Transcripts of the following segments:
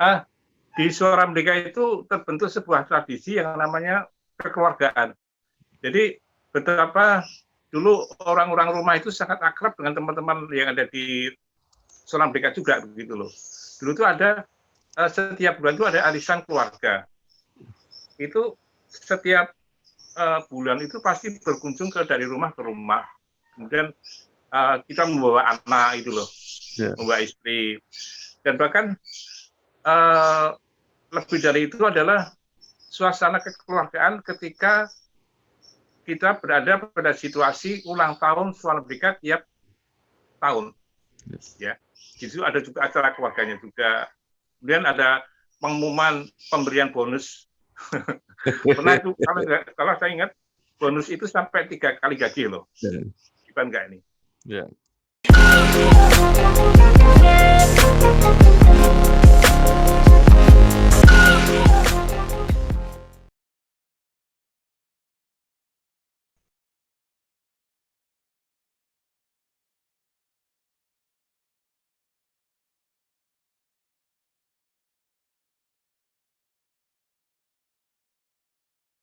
Ah, di Suara Merdeka itu terbentuk sebuah tradisi yang namanya kekeluargaan. Jadi betapa dulu orang-orang rumah itu sangat akrab dengan teman-teman yang ada di Suara Merdeka juga begitu loh. Dulu tuh ada setiap bulan itu ada arisan keluarga. Itu setiap bulan itu pasti berkunjung dari rumah ke rumah. Kemudian kita membawa anak itu loh, membawa istri. Dan bahkan lebih dari itu adalah suasana kekeluargaan ketika kita berada pada situasi ulang tahun Suara Merdeka tiap tahun. Ya, di situ ada juga acara keluarganya juga. Kemudian ada pengumuman pemberian bonus. Pernah itu kalau saya ingat bonus itu sampai 3 kali gaji loh. Bukan enggak ini? Ya.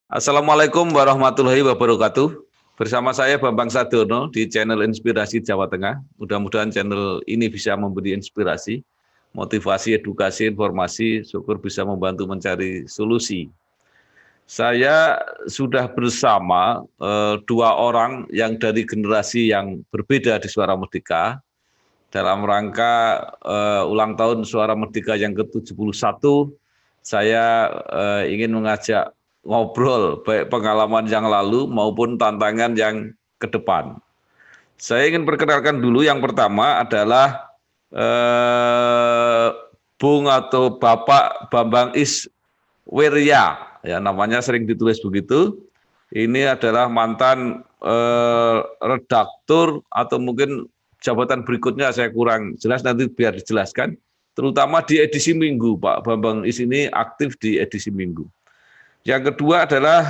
Assalamualaikum warahmatullahi wabarakatuh. Bersama saya Bambang Sadono di channel Inspirasi Jawa Tengah. Mudah-mudahan channel ini bisa memberi inspirasi, motivasi, edukasi, informasi, syukur bisa membantu mencari solusi. Saya sudah bersama dua orang yang dari generasi yang berbeda di Suara Merdeka dalam rangka ulang tahun Suara Merdeka yang ke-71. Saya ingin mengajak ngobrol baik pengalaman yang lalu maupun tantangan yang ke depan. Saya ingin perkenalkan dulu, yang pertama adalah Bung atau Bapak Bambang Iswirya, ya namanya sering ditulis begitu. Ini adalah mantan redaktur atau mungkin jabatan berikutnya saya kurang jelas, nanti biar dijelaskan. Terutama di edisi Minggu, Pak Bambang Is ini aktif di edisi Minggu. Yang kedua adalah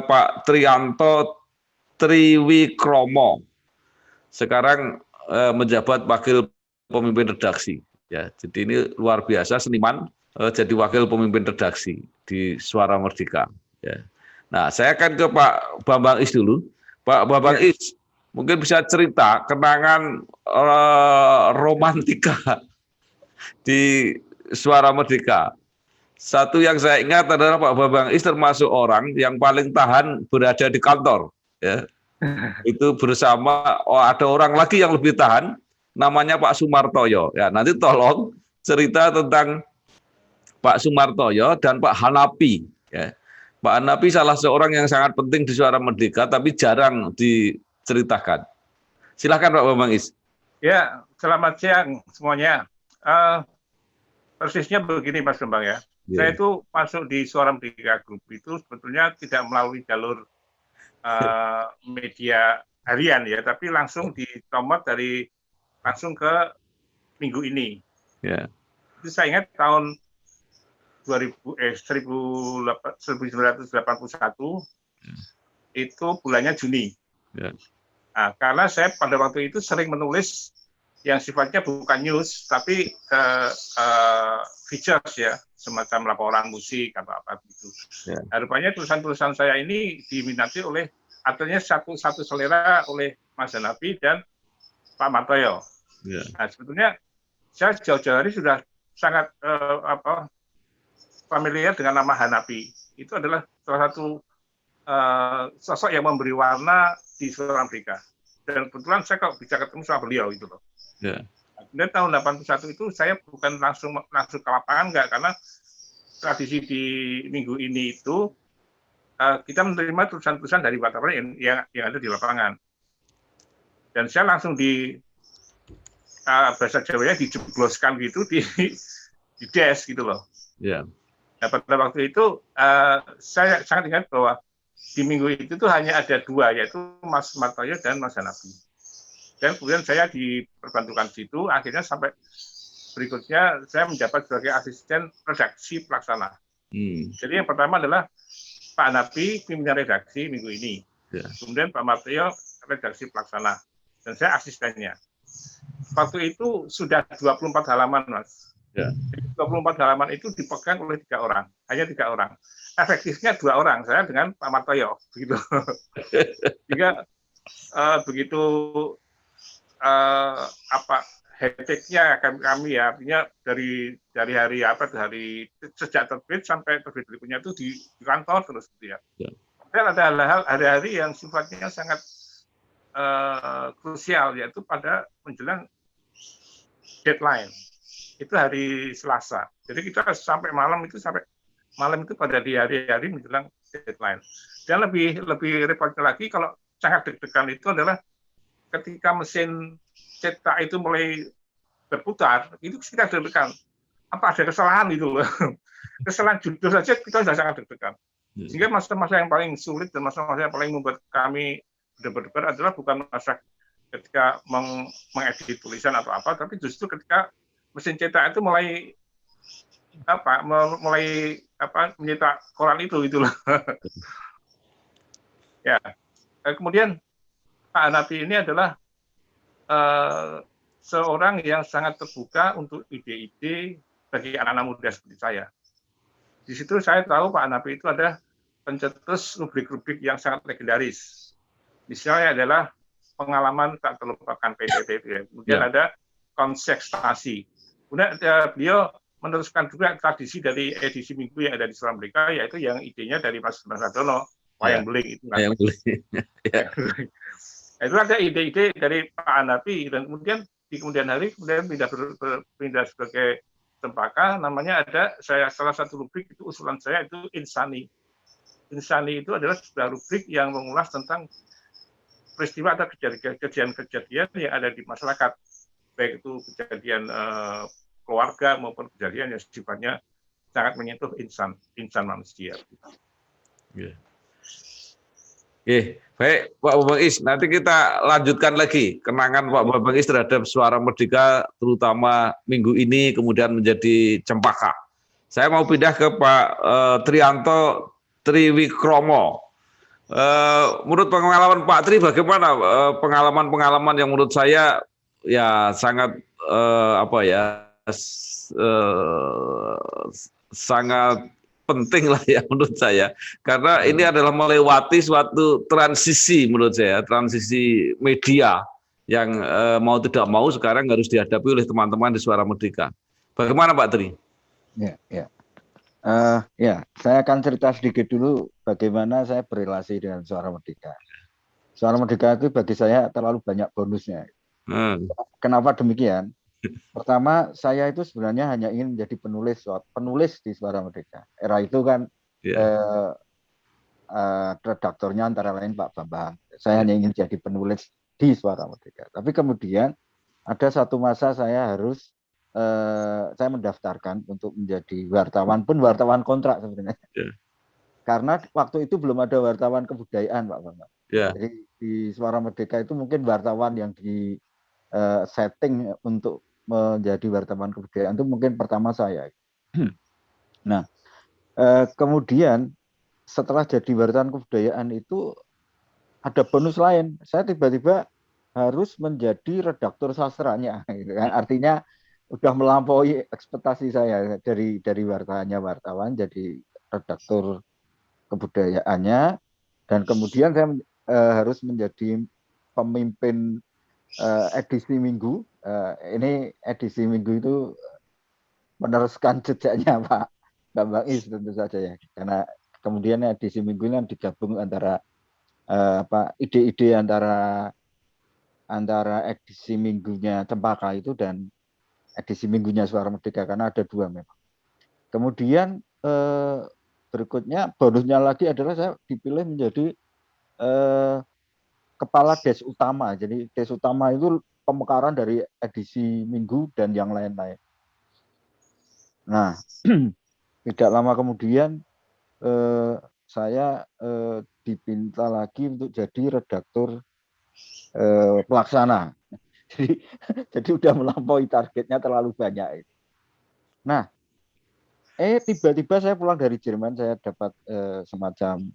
Pak Triyanto Triwikromo, sekarang menjabat wakil pemimpin redaksi. Ya, jadi ini luar biasa seniman, jadi wakil pemimpin redaksi di Suara Merdeka. Ya. Nah, saya akan ke Pak Bambang Is dulu. Pak Bambang Is, mungkin bisa cerita kenangan romantika di Suara Merdeka. Satu yang saya ingat adalah Pak Bambang Is termasuk orang yang paling tahan berada di kantor. Ya. Itu bersama ada orang lagi yang lebih tahan, namanya Pak Sumartoyo. Ya, nanti tolong cerita tentang Pak Sumartoyo dan Pak Hanapi. Ya. Pak Hanapi salah seorang yang sangat penting di Suara Merdeka, tapi jarang diceritakan. Silakan Pak Bambang Is. Ya, selamat siang semuanya. Persisnya begini Mas Bambang ya. Saya itu masuk di Suara Merdeka Group itu sebetulnya tidak melalui jalur media harian ya, tapi langsung dicomot dari langsung ke Minggu ini. Itu saya ingat tahun 1981 itu bulannya Juni. Nah, karena saya pada waktu itu sering menulis yang sifatnya bukan news tapi features ya, semacam laporan musik atau apa gitu. Nah, rupanya tulisan-tulisan saya ini diminati oleh artinya satu selera oleh Mas Hanapi dan Pak Martoyo. Nah, sebetulnya saya jauh-jauh hari sudah sangat familiar dengan nama Hanapi. Itu adalah salah satu sosok yang memberi warna di Suara Merdeka. Dan kebetulan saya kalau bisa ketemu sama beliau itu loh. Kemudian tahun 81 itu saya bukan langsung ke lapangan, enggak, karena tradisi di Minggu ini itu kita menerima tulisan-tulisan dari wartawan yang ada di lapangan. Dan saya langsung di bahasa Jawanya dijebloskan gitu di desk gitu loh. Nah, pada waktu itu saya sangat ingat bahwa di Minggu itu tuh hanya ada dua, yaitu Mas Martoyo dan Mas Hanapi. Dan kemudian saya diperbantukan situ, akhirnya sampai berikutnya saya menjabat sebagai asisten redaksi pelaksana. Jadi yang pertama adalah Pak Hanapi pimpinan redaksi Minggu ini. Kemudian Pak Martoyo redaksi pelaksana. Dan saya asistennya. Waktu itu sudah 24 halaman, Mas. Ya. 24 halaman itu dipegang oleh 3 orang, hanya 3 orang. Efektifnya 2 orang, saya dengan Pak Martoyo, begitu. Jika begitu headache-nya kami ya, artinya dari hari sejak terbit sampai terbit berikutnya itu di kantor terus gitu ya. Dan ada hal-hal hari-hari yang sifatnya sangat krusial, yaitu pada menjelang deadline. Itu hari Selasa. Jadi kita sampai malam itu pada di hari-hari menjelang deadline. Dan lebih repotnya lagi kalau sangat deg-degan itu adalah ketika mesin cetak itu mulai berputar, itu kita deg-degan. Apa ada kesalahan itu loh. Kesalahan judul saja kita sudah sangat deg-degan. Sehingga masa-masa yang paling sulit dan masa-masa yang paling membuat kami berdebar adalah bukan masa ketika mengedit tulisan atau apa, tapi justru ketika mesin cetak itu mulai mencetak koran itu loh. Ya. Kemudian Pak Hanafi ini adalah seorang yang sangat terbuka untuk ide-ide bagi anak-anak muda seperti saya. Di situ saya tahu Pak Hanafi itu ada pencetus rubrik-rubrik yang sangat legendaris. Misalnya adalah pengalaman tak terlupakan PTT. Kemudian ada konsekstasi. Kemudian beliau meneruskan juga tradisi dari edisi minggu yang ada di Suara Merdeka, yaitu yang idenya dari Mas Sardono, wayang beling itu. Wayang beling. Itu ada ide-ide dari Pak Hanafi, dan kemudian di kemudian hari pindah sebagai Cempaka, namanya ada salah satu rubrik itu usulan saya itu Insani. Insani itu adalah sebuah rubrik yang mengulas tentang peristiwa atau kejadian-kejadian yang ada di masyarakat, baik itu kejadian keluarga maupun kejadian yang sifatnya sangat menyentuh insan manusia. Baik Pak Bambang Is, nanti kita lanjutkan lagi kenangan Pak Bambang Is terhadap Suara Merdeka, terutama minggu ini kemudian menjadi Cempaka. Saya mau pindah ke Pak Trianto Triwikromo. Menurut pengalaman Pak Tri, bagaimana pengalaman-pengalaman yang menurut saya ya sangat sangat penting lah ya menurut saya, karena ini adalah melewati suatu transisi menurut saya, transisi media yang mau tidak mau sekarang harus dihadapi oleh teman-teman di Suara Merdeka. Bagaimana Pak Tri? Saya akan cerita sedikit dulu bagaimana saya berrelasi dengan Suara Merdeka. Suara Merdeka itu bagi saya terlalu banyak bonusnya. Kenapa demikian? Pertama, saya itu sebenarnya hanya ingin menjadi penulis di Suara Merdeka. Era itu kan redaktornya antara lain Pak Bambang. Saya hanya ingin jadi penulis di Suara Merdeka. Tapi kemudian ada satu masa saya harus saya mendaftarkan untuk menjadi wartawan, pun wartawan kontrak sebenarnya. Karena waktu itu belum ada wartawan kebudayaan, Pak Bambang. Jadi di Suara Merdeka itu mungkin wartawan yang di setting untuk menjadi wartawan kebudayaan itu mungkin pertama saya. Nah, kemudian setelah jadi wartawan kebudayaan itu ada bonus lain. Saya tiba-tiba harus menjadi redaktur sastranya, gitu kan. Artinya udah melampaui ekspektasi saya dari wartawan jadi redaktur kebudayaannya, dan kemudian saya harus menjadi pemimpin edisi minggu. Ini edisi minggu itu meneruskan jejaknya Pak Bambang Is tentu saja ya, karena kemudian edisi minggu ini digabung antara ide-ide antara edisi minggunya Cempaka itu dan edisi minggunya Suara Merdeka, karena ada dua memang. Kemudian berikutnya bonusnya lagi adalah saya dipilih menjadi kepala des utama. Jadi des utama itu pemekaran dari edisi minggu dan yang lain-lain. Nah, tidak lama kemudian saya dipinta lagi untuk jadi redaktur pelaksana. Jadi udah melampaui targetnya terlalu banyak. Nah, tiba-tiba saya pulang dari Jerman, saya dapat semacam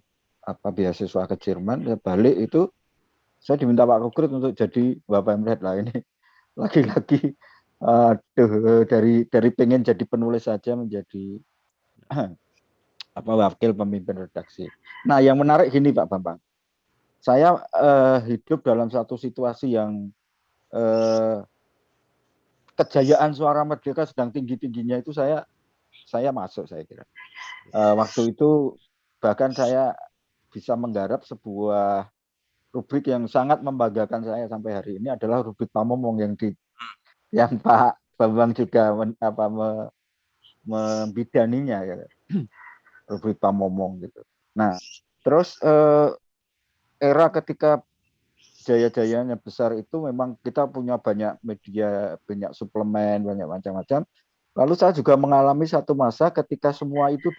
beasiswa ke Jerman. Saya balik itu saya diminta Pak Kukrut untuk jadi Bapak Melihat lah ini. Lagi-lagi Aduh, dari pengen jadi penulis saja menjadi wakil pemimpin redaksi. Nah, yang menarik gini Pak Bambang, saya hidup dalam satu situasi yang kejayaan Suara Merdeka sedang tinggi-tingginya itu saya masuk, saya kira. Waktu itu bahkan saya bisa menggarap sebuah rubrik yang sangat membanggakan saya sampai hari ini, adalah rubrik Pamomong yang Pak Bambang juga membidaninya ya. Rubrik Pamomong gitu. Nah, terus era ketika jaya-jayanya besar itu memang kita punya banyak media, banyak suplemen, banyak macam-macam. Lalu saya juga mengalami satu masa ketika semua itu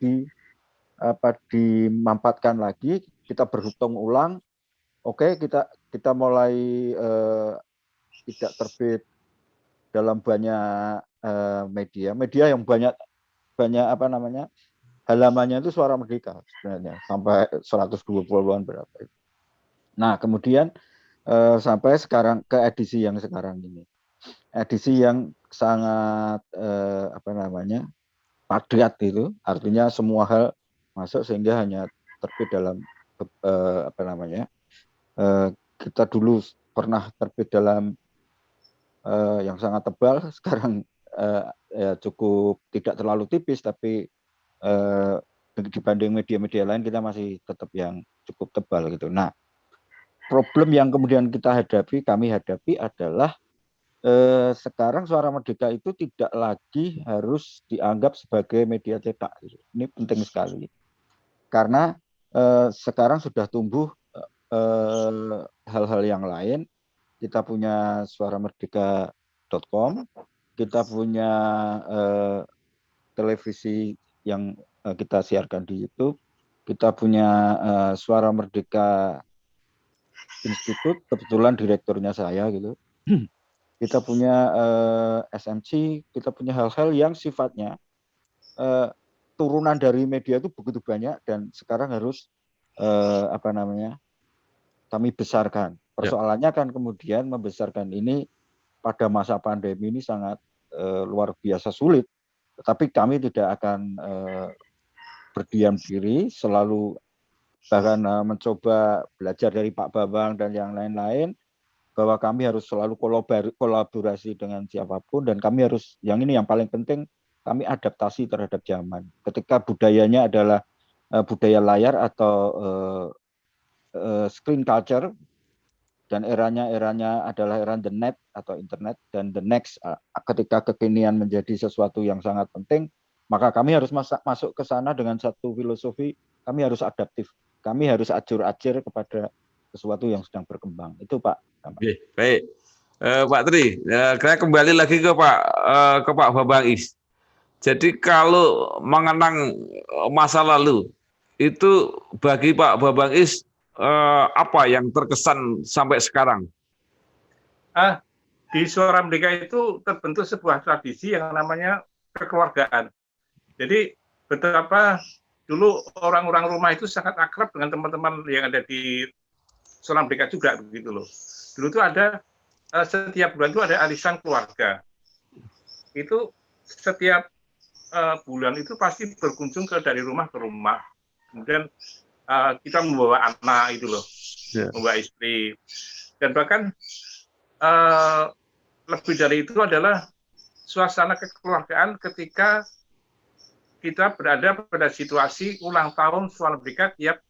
dimampatkan lagi, kita berhitung ulang. Oke, kita mulai tidak terbit dalam banyak media yang banyak halamannya itu Suara Merdeka sebenarnya, sampai 120-an berapa itu. Nah, kemudian sampai sekarang ke edisi yang sekarang ini. Edisi yang sangat padat itu, artinya semua hal masuk sehingga hanya terbit dalam kita dulu pernah terbit dalam yang sangat tebal, sekarang ya cukup tidak terlalu tipis, tapi dibanding media-media lain kita masih tetap yang cukup tebal gitu. Nah, problem yang kemudian kami hadapi adalah sekarang Suara Merdeka itu tidak lagi harus dianggap sebagai media cetak. Ini penting sekali karena sekarang sudah tumbuh hal-hal yang lain. Kita punya suaramerdeka.com, kita punya televisi yang kita siarkan di YouTube, kita punya Suara Merdeka Institute, kebetulan direkturnya saya gitu. Kita punya SMC, kita punya hal-hal yang sifatnya turunan dari media itu begitu banyak, dan sekarang harus kami besarkan. Persoalannya kan kemudian membesarkan ini pada masa pandemi ini sangat luar biasa sulit. Tetapi kami tidak akan berdiam diri, selalu bahkan mencoba belajar dari Pak Bambang dan yang lain-lain, bahwa kami harus selalu kolaborasi dengan siapapun, dan kami harus, yang ini yang paling penting, kami adaptasi terhadap zaman. Ketika budayanya adalah budaya layar atau screen culture, dan eranya adalah era the net atau internet, dan the next ketika kekinian menjadi sesuatu yang sangat penting, maka kami harus masuk ke sana dengan satu filosofi, kami harus adaptif, kami harus ajur-ajur kepada sesuatu yang sedang berkembang. Itu Pak. Oke, baik. Pak Tri, saya kembali lagi ke Pak Bambang Is. Jadi kalau mengenang masa lalu, itu bagi Pak Bambang Is apa yang terkesan sampai sekarang? Di Suara Merdeka itu terbentuk sebuah tradisi yang namanya kekeluargaan. Jadi betapa dulu orang-orang rumah itu sangat akrab dengan teman-teman yang ada di Suara Merdeka juga begitu loh. Dulu itu ada setiap bulan itu ada arisan keluarga. Itu setiap bulan itu pasti berkunjung dari rumah ke rumah. Kemudian kita membawa anak itu loh, membawa istri. Dan bahkan lebih dari itu adalah suasana kekeluargaan ketika kita berada pada situasi ulang tahun Suara Merdeka tiap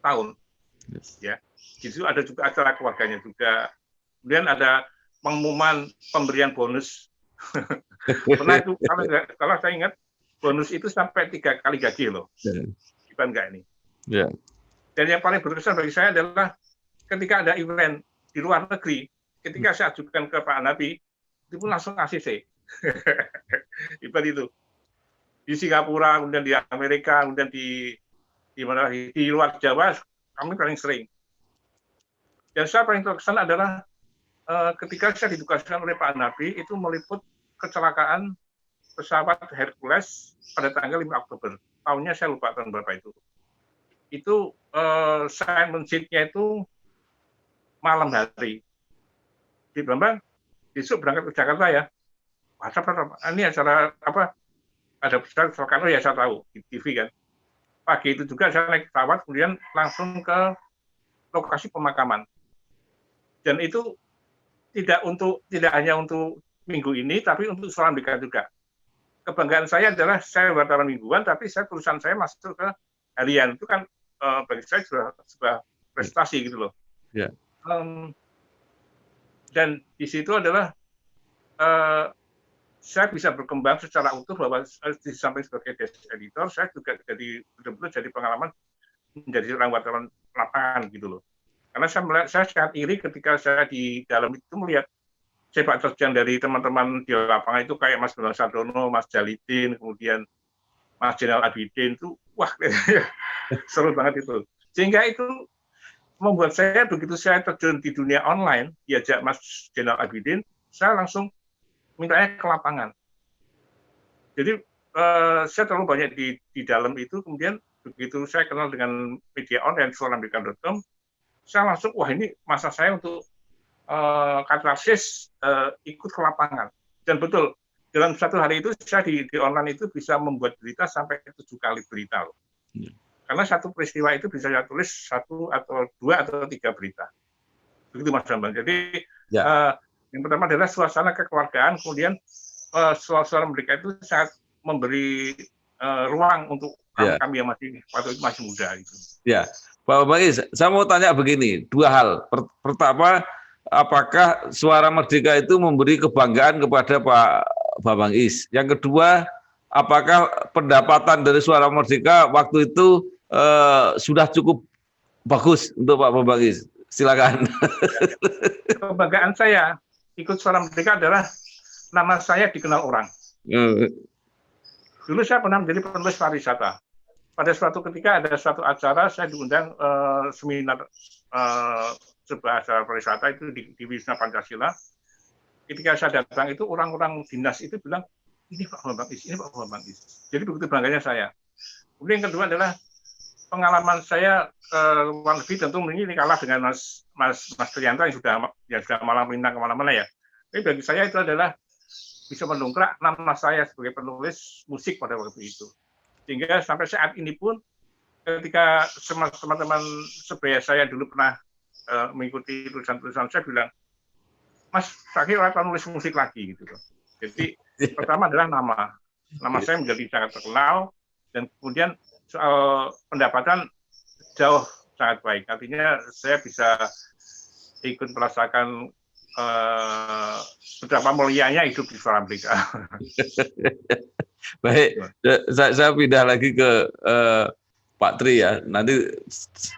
tahun. Ya, itu ada juga acara keluarganya juga. Kemudian ada pengumuman pemberian bonus. Pernah itu, kalau saya ingat, bonus itu sampai 3 kali gaji loh. Bukan enggak ini. Dan yang paling berkesan bagi saya adalah ketika ada event di luar negeri, ketika saya ajukan ke Pak Nabi, itu pun langsung ACC. Event itu. Di Singapura, kemudian di Amerika, kemudian di luar Jawa, kami paling sering. Dan saya paling terkesan adalah ketika saya ditugaskan oleh Pak Nabi, itu meliput kecelakaan pesawat Hercules pada tanggal 5 Oktober. Tahunnya saya lupa tahun berapa itu. Itu saya menjitnya itu malam hari. Di Bambang, besok berangkat ke Jakarta ya. ini acara apa? Ada Soekarno ya saya tahu di TV kan. Pagi itu juga saya naik pesawat, kemudian langsung ke lokasi pemakaman. Dan itu tidak hanya untuk minggu ini, tapi untuk Suara Merdeka juga. Kebanggaan saya adalah saya wartawan mingguan, tapi tulisan saya masuk ke harian. Itu kan bagi saya sebuah prestasi gitu loh. Yeah. Dan di situ adalah saya bisa berkembang secara utuh, bahwa di samping sebagai desk editor, saya juga betul-betul jadi pengalaman menjadi seorang wartawan lapangan gitu loh. Karena saya sangat iri ketika saya di dalam itu melihat sepak terjang dari teman-teman di lapangan itu kayak Mas Bambang Sardono, Mas Jalidin, kemudian Mas Jenderal Abidin itu, wah seru banget itu. Sehingga itu membuat saya, begitu saya terjun di dunia online, diajak Mas Jenderal Abidin, saya langsung mintanya ke lapangan. Jadi saya terlalu banyak di dalam itu, kemudian begitu saya kenal dengan media online, suaramerdeka.com, saya langsung, wah ini masa saya untuk katarsis ikut ke lapangan. Dan betul, dalam satu hari itu saya di online itu bisa membuat berita sampai 7 kali berita loh. Karena satu peristiwa itu bisa saya tulis 1 atau 2 atau 3 berita. Begitu Mas Bambang. Jadi yang pertama adalah suasana kekeluargaan, kemudian suara Merdeka itu sangat memberi ruang untuk kami yang masih muda itu. Ya, Pak Bambang Is, saya mau tanya begini, 2 hal. Pertama, apakah Suara Merdeka itu memberi kebanggaan kepada Pak Bambang Is? Yang kedua, apakah pendapatan dari Suara Merdeka waktu itu sudah cukup bagus untuk Pak Bambang Is? Silakan. Kebanggaan saya ikut Suara Merdeka adalah nama saya dikenal orang. Dulu saya pernah menjadi penulis pariwisata. Pada suatu ketika ada suatu acara, saya diundang seminar sebuah acara pariwisata itu di Wisma Pancasila. Ketika saya datang itu orang-orang dinas itu bilang, ini Pak Bambang Is, ini Pak Bambang Is. Jadi begitu bangganya saya. Kemudian yang kedua adalah pengalaman saya kurang lebih tentu ini kalah dengan Mas Trianto yang sudah malang melintang kemana-mana ya. Tapi bagi saya itu adalah bisa mendongkrak nama saya sebagai penulis musik pada waktu itu. Sehingga sampai saat ini pun ketika teman-teman sebaya saya dulu pernah mengikuti tulisan-tulisan saya bilang, Mas, saya orang penulis musik lagi gitu. Jadi pertama adalah nama saya menjadi sangat terkenal, dan kemudian soal pendapatan jauh sangat baik. Artinya saya bisa ikut merasakan betapa mulianya hidup di Suara Merdeka. Baik, saya pindah lagi ke Pak Tri ya. Nanti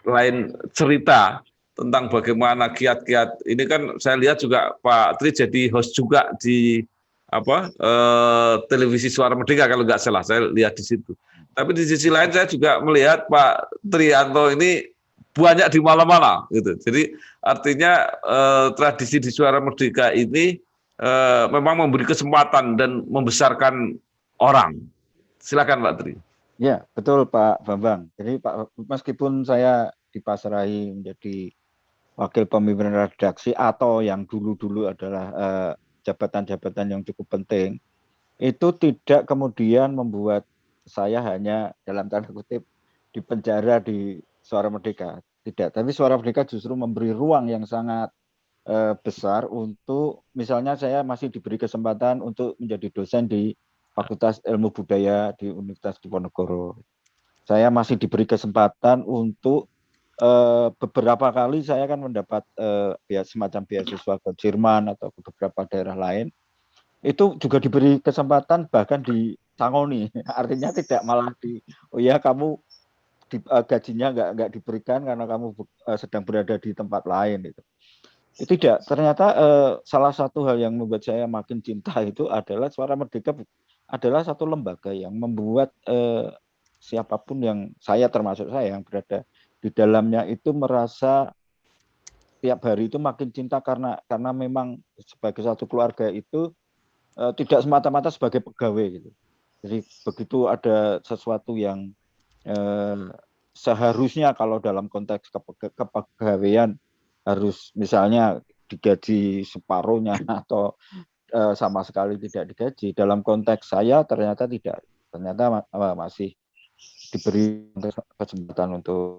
selain cerita tentang bagaimana kiat-kiat ini, kan saya lihat juga Pak Tri jadi host juga di televisi Suara Merdeka kalau nggak salah, saya lihat di situ. Tapi di sisi lain saya juga melihat Pak Trianto ini banyak di mana-mana gitu. Jadi artinya tradisi di Suara Merdeka ini memang memberi kesempatan dan membesarkan orang. Silakan Pak Tri. Ya, betul Pak Bambang. Jadi meskipun saya dipasrahi menjadi wakil pemimpin redaksi atau yang dulu-dulu adalah jabatan-jabatan yang cukup penting, itu tidak kemudian membuat saya hanya dalam tanda kutip dipenjara di Suara Merdeka. Tidak, tapi Suara Merdeka justru memberi ruang yang sangat besar untuk, misalnya saya masih diberi kesempatan untuk menjadi dosen di Fakultas Ilmu Budaya di Universitas Diponegoro. Saya masih diberi kesempatan untuk beberapa kali saya kan mendapat semacam beasiswa ke Jerman atau ke beberapa daerah lain. Itu juga diberi kesempatan bahkan disangoni, artinya tidak malah kamu gajinya nggak diberikan karena kamu sedang berada di tempat lain itu. Tidak, ternyata salah satu hal yang membuat saya makin cinta itu adalah Suara Merdeka adalah satu lembaga yang membuat siapapun yang termasuk saya yang berada di dalamnya itu merasa tiap hari itu makin cinta karena memang sebagai satu keluarga itu tidak semata-mata sebagai pegawai gitu. Jadi begitu ada sesuatu yang seharusnya kalau dalam konteks kepegawaian harus misalnya digaji separuhnya atau sama sekali tidak digaji. Dalam konteks saya ternyata tidak, ternyata masih diberi kesempatan untuk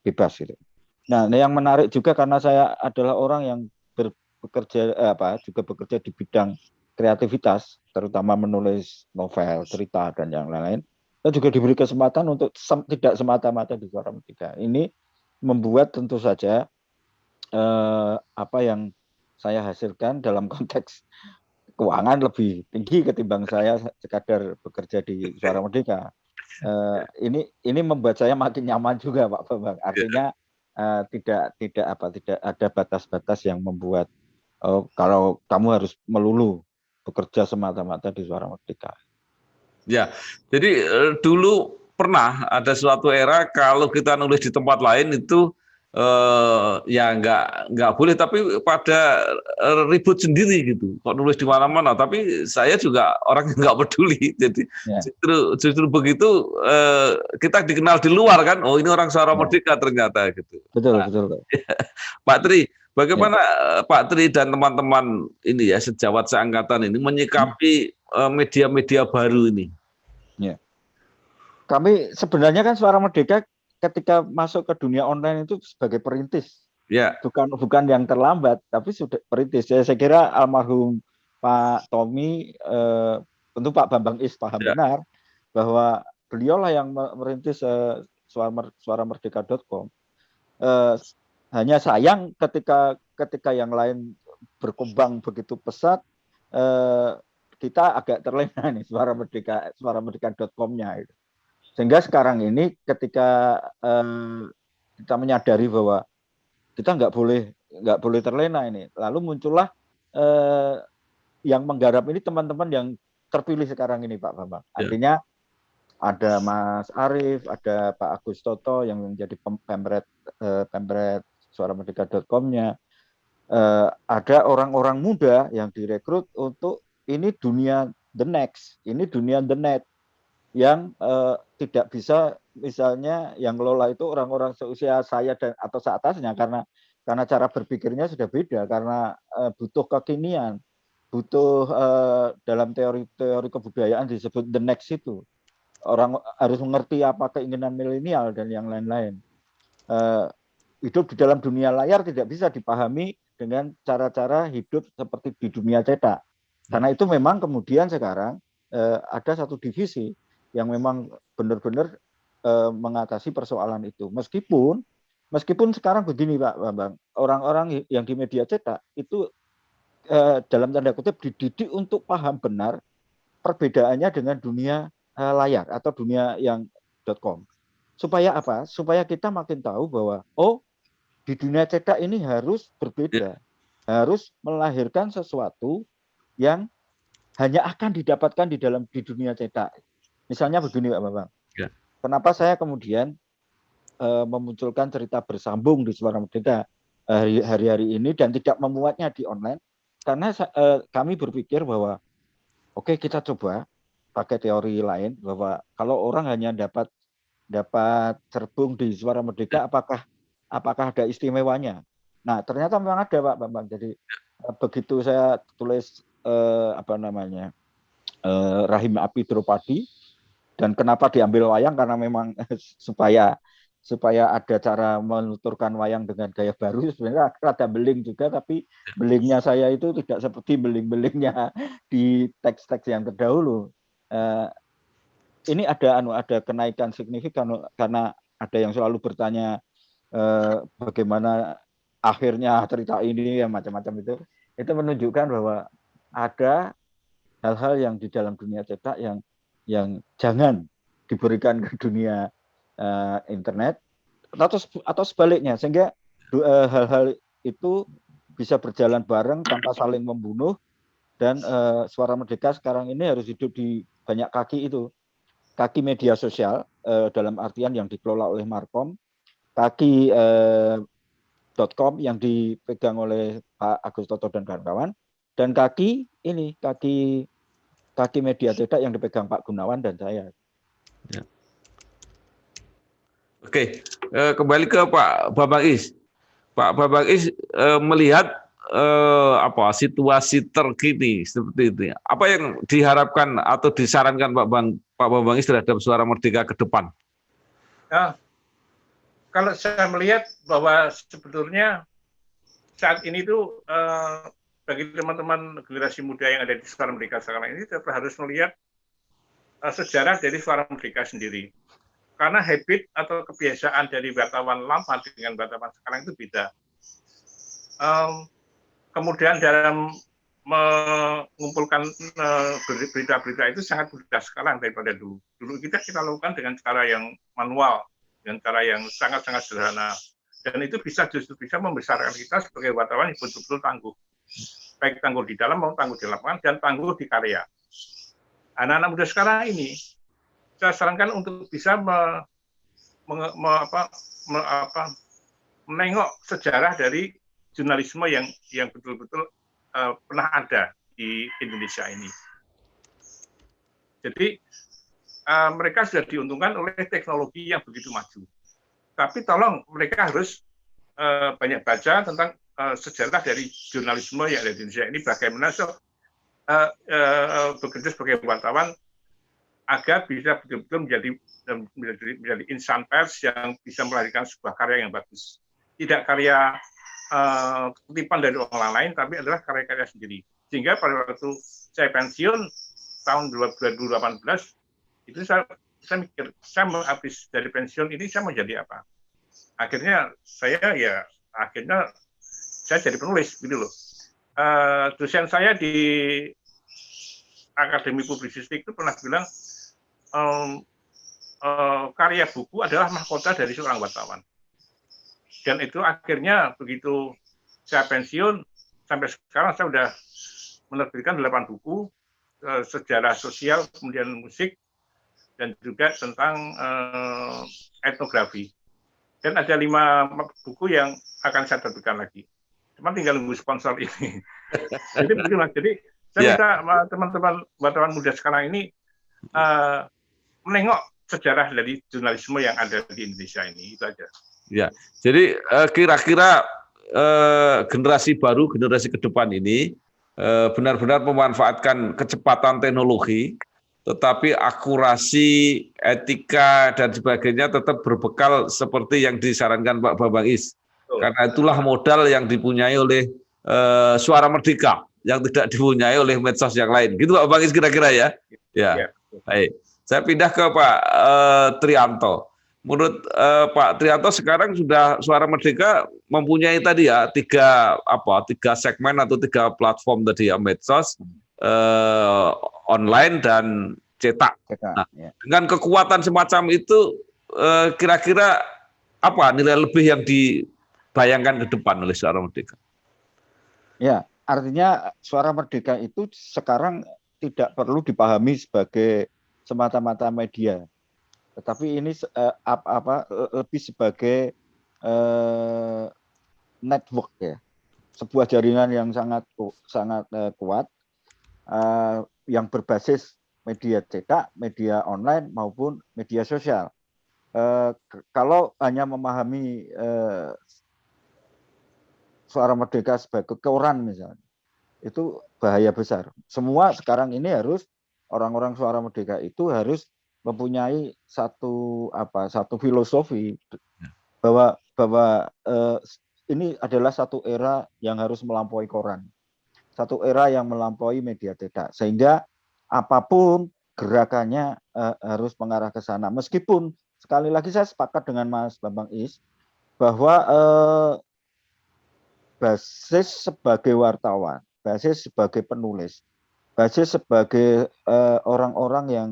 bebas gitu. Nah, yang menarik juga karena saya adalah orang yang bekerja juga bekerja di bidang kreativitas, terutama menulis novel, cerita dan yang lain-lain. Saya juga diberi kesempatan untuk tidak semata-mata di Suara Merdeka. Ini membuat tentu saja apa yang saya hasilkan dalam konteks keuangan lebih tinggi ketimbang saya sekadar bekerja di Suara Merdeka. Ini membuat saya makin nyaman juga, Pak Bambang. Artinya tidak ada batas-batas yang membuat kalau kamu harus melulu bekerja semata-mata di Suara Merdeka. Ya, jadi dulu pernah ada suatu era kalau kita nulis di tempat lain itu ya nggak boleh, tapi pada ribut sendiri gitu. Kok nulis di mana-mana? Tapi saya juga orang yang nggak peduli. Jadi justru begitu kita dikenal di luar kan. Oh, ini orang Suara Merdeka ternyata gitu. Betul. Pak Tri, bagaimana Pak Tri dan teman-teman ini ya sejawat seangkatan ini menyikapi media-media baru ini? Ya. Kami sebenarnya kan Suara Merdeka ketika masuk ke dunia online itu sebagai perintis, bukan yang terlambat, tapi sudah perintis. Saya kira almarhum Pak Tommy, tentu Pak Bambang Is paham benar bahwa beliaulah yang merintis suaramerdeka.com. Hanya sayang ketika yang lain berkembang begitu pesat, kita agak terlena nih suaramerdeka.com-nya. Sehingga sekarang ini ketika kita menyadari bahwa kita nggak boleh terlena ini, lalu muncullah yang menggarap ini teman-teman yang terpilih sekarang ini, Pak Bambang. Artinya ada Mas Arief, ada Pak Agus Toto yang menjadi pemret suaramerdeka.com-nya. Ada orang-orang muda yang direkrut untuk ini dunia the next, ini dunia the net, yang tidak bisa misalnya yang ngelola itu orang-orang seusia saya atau seatasnya karena cara berpikirnya sudah beda, karena butuh kekinian, butuh dalam teori kebudayaan disebut the next itu. Orang harus mengerti apa keinginan milenial dan yang lain-lain. Hidup di dalam dunia layar tidak bisa dipahami dengan cara-cara hidup seperti di dunia cetak. Karena itu memang kemudian sekarang ada satu divisi yang memang benar-benar mengatasi persoalan itu. Meskipun sekarang begini, Pak Bambang, orang-orang yang di media cetak itu dalam tanda kutip dididik untuk paham benar perbedaannya dengan dunia layar atau dunia yang .com. Supaya apa? Supaya kita makin tahu bahwa di dunia cetak ini harus berbeda, harus melahirkan sesuatu yang hanya akan didapatkan di dunia cetak. Misalnya begini, Pak Bambang. Kenapa saya kemudian memunculkan cerita bersambung di Suara Merdeka hari-hari ini dan tidak memuatnya di online? Karena kami berpikir bahwa kita coba pakai teori lain, bahwa kalau orang hanya dapat cerbung di Suara Merdeka, apakah ada istimewanya? Nah, ternyata memang ada, Pak Bambang. Jadi begitu saya tulis Rahim Api Dropadi, dan kenapa diambil wayang, karena memang supaya ada cara menuturkan wayang dengan gaya baru. Sebenarnya rada beling juga, tapi belingnya saya itu tidak seperti beling-belingnya di teks-teks yang terdahulu. Ini ada kenaikan signifikan karena ada yang selalu bertanya bagaimana akhirnya cerita ini, yang macam-macam itu menunjukkan bahwa ada hal-hal yang di dalam dunia cetak yang jangan diberikan ke dunia internet atau sebaliknya, sehingga hal-hal itu bisa berjalan bareng tanpa saling membunuh. Dan Suara Merdeka sekarang ini harus hidup di banyak kaki itu, kaki media sosial dalam artian yang dikelola oleh Markom, kaki .com yang dipegang oleh Pak Agus Toto dan kawan-kawan, dan kaki media cetak yang dipegang Pak Gunawan dan saya. Oke, kembali ke Pak Bambang Is. Pak Bambang Is melihat situasi terkini seperti itu. Apa yang diharapkan atau disarankan Pak Bambang Is terhadap Suara Merdeka ke depan? Nah, kalau saya melihat bahwa sebetulnya saat ini tuh bagi teman-teman generasi muda yang ada di Suara Merdeka sekarang ini tetap harus melihat sejarah dari Suara Merdeka sendiri. Karena habit atau kebiasaan dari wartawan lama dengan wartawan sekarang itu beda. Kemudian dalam mengumpulkan berita-berita itu sangat mudah sekarang daripada dulu. Dulu kita lakukan dengan cara yang manual, dengan cara yang sangat-sangat sederhana. Dan itu justru bisa membesarkan kita sebagai wartawan yang betul-betul tangguh. Baik tangguh di dalam maupun tangguh di lapangan dan tangguh di karya. Anak-anak muda sekarang ini, saya sarankan untuk bisa menengok sejarah dari jurnalisme yang betul-betul pernah ada di Indonesia ini. Jadi mereka sudah diuntungkan oleh teknologi yang begitu maju. Tapi tolong mereka harus banyak baca tentang sejarah dari jurnalisme yang ada di Indonesia ini, bagaimana bekerja sebagai wartawan agar bisa betul-betul menjadi insan pers yang bisa melahirkan sebuah karya yang bagus. Tidak karya kutipan dari orang lain, tapi adalah karya-karya sendiri. Sehingga pada waktu saya pensiun tahun 2018, itu saya mikir, saya mau habis dari pensiun ini saya mau jadi apa? Akhirnya saya jadi penulis gitu loh. Dosen saya di Akademi Publisistik itu pernah bilang karya buku adalah mahkota dari seorang wartawan. Dan itu akhirnya begitu saya pensiun, sampai sekarang saya sudah menerbitkan 8 buku, sejarah sosial, kemudian musik, dan juga tentang etnografi. Dan ada 5 buku yang akan saya terbitkan lagi. Cuma tinggal nunggu sponsor ini. Jadi saya minta teman-teman wartawan muda sekarang ini menengok sejarah dari jurnalisme yang ada di Indonesia ini, itu aja. Ya, jadi kira-kira generasi baru, generasi ke depan ini benar-benar memanfaatkan kecepatan teknologi, tetapi akurasi, etika, dan sebagainya tetap berbekal seperti yang disarankan Pak Bambang Is. Karena itulah modal yang dipunyai oleh Suara Merdeka, yang tidak dipunyai oleh medsos yang lain. Gitu Pak Bambang Is kira-kira ya? Ya, baik. Saya pindah ke Pak Trianto. Menurut Pak Trianto sekarang sudah Suara Merdeka mempunyai tadi ya 3 segmen atau 3 platform tadi ya, medsos, online dan cetak. Nah, dengan kekuatan semacam itu kira-kira apa nilai lebih yang dibayangkan ke depan oleh Suara Merdeka? Ya, artinya Suara Merdeka itu sekarang tidak perlu dipahami sebagai semata-mata media. Tetapi ini lebih sebagai network ya, sebuah jaringan yang sangat kuat yang berbasis media cetak, media online maupun media sosial. Kalau hanya memahami Suara Merdeka sebagai koran misalnya, itu bahaya besar. Semua sekarang ini harus orang-orang Suara Merdeka itu harus mempunyai satu filosofi bahwa ini adalah satu era yang harus melampaui koran, satu era yang melampaui media cetak, sehingga apapun gerakannya harus mengarah ke sana. Meskipun sekali lagi saya sepakat dengan Mas Bambang Is bahwa basis sebagai wartawan, basis sebagai penulis, basis sebagai orang-orang yang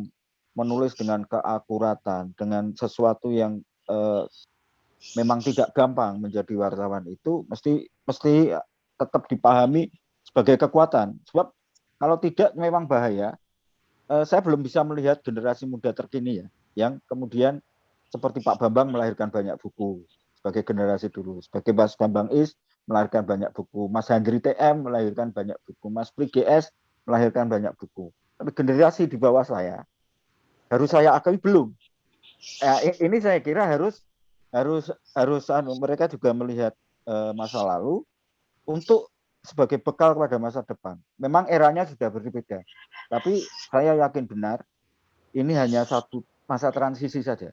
menulis dengan keakuratan, dengan sesuatu yang memang tidak gampang menjadi wartawan itu mesti tetap dipahami sebagai kekuatan. Sebab kalau tidak memang bahaya. Saya belum bisa melihat generasi muda terkini ya, yang kemudian seperti Pak Bambang melahirkan banyak buku sebagai generasi dulu, sebagai Mas Bambang Is melahirkan banyak buku, Mas Handri TM melahirkan banyak buku, Mas Pri GS melahirkan banyak buku. Tapi generasi di bawah saya, harus saya akui belum. Ini saya kira harus mereka juga melihat masa lalu untuk sebagai bekal kepada masa depan. Memang eranya sudah berbeda, tapi saya yakin benar ini hanya satu masa transisi saja.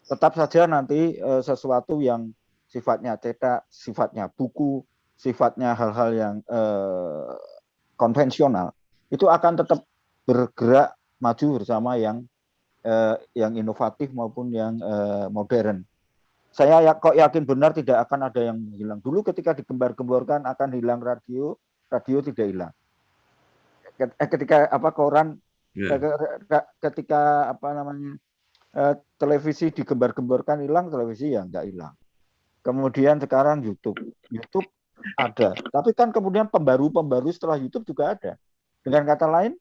Tetap saja nanti sesuatu yang sifatnya cetak, sifatnya buku, sifatnya hal-hal yang konvensional itu akan tetap bergerak maju bersama yang inovatif maupun yang modern. Saya kok yakin benar tidak akan ada yang hilang. Dulu ketika digembar-gemborkan akan hilang radio tidak hilang. Ketika koran, ketika televisi digembar-gemborkan hilang, televisi ya nggak hilang. Kemudian sekarang YouTube ada, tapi kan kemudian pembaru setelah YouTube juga ada. Dengan kata lain,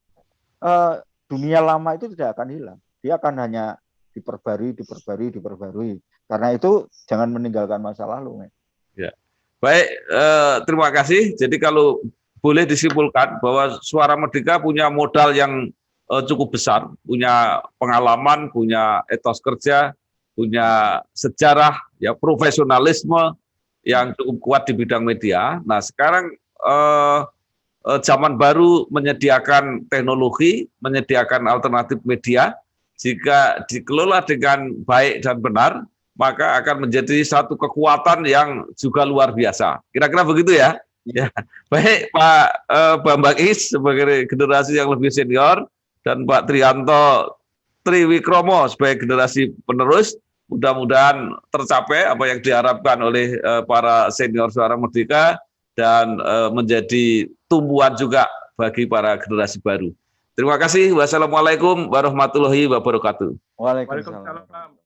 dunia lama itu tidak akan hilang. Dia akan hanya diperbarui. Karena itu jangan meninggalkan masa lalu. Ya. Baik, terima kasih. Jadi kalau boleh disimpulkan bahwa Suara Merdeka punya modal yang cukup besar, punya pengalaman, punya etos kerja, punya sejarah, ya profesionalisme yang cukup kuat di bidang media. Nah, sekarang zaman baru menyediakan teknologi, menyediakan alternatif media. Jika dikelola dengan baik dan benar, maka akan menjadi satu kekuatan yang juga luar biasa. Kira-kira begitu ya? Ya. Baik, Pak Bambang Is sebagai generasi yang lebih senior dan Pak Trianto Triwikromo sebagai generasi penerus, mudah-mudahan tercapai apa yang diharapkan oleh para senior Suara Merdeka dan menjadi tumbuhan juga bagi para generasi baru. Terima kasih. Wassalamualaikum warahmatullahi wabarakatuh. Waalaikumsalam. Waalaikumsalam.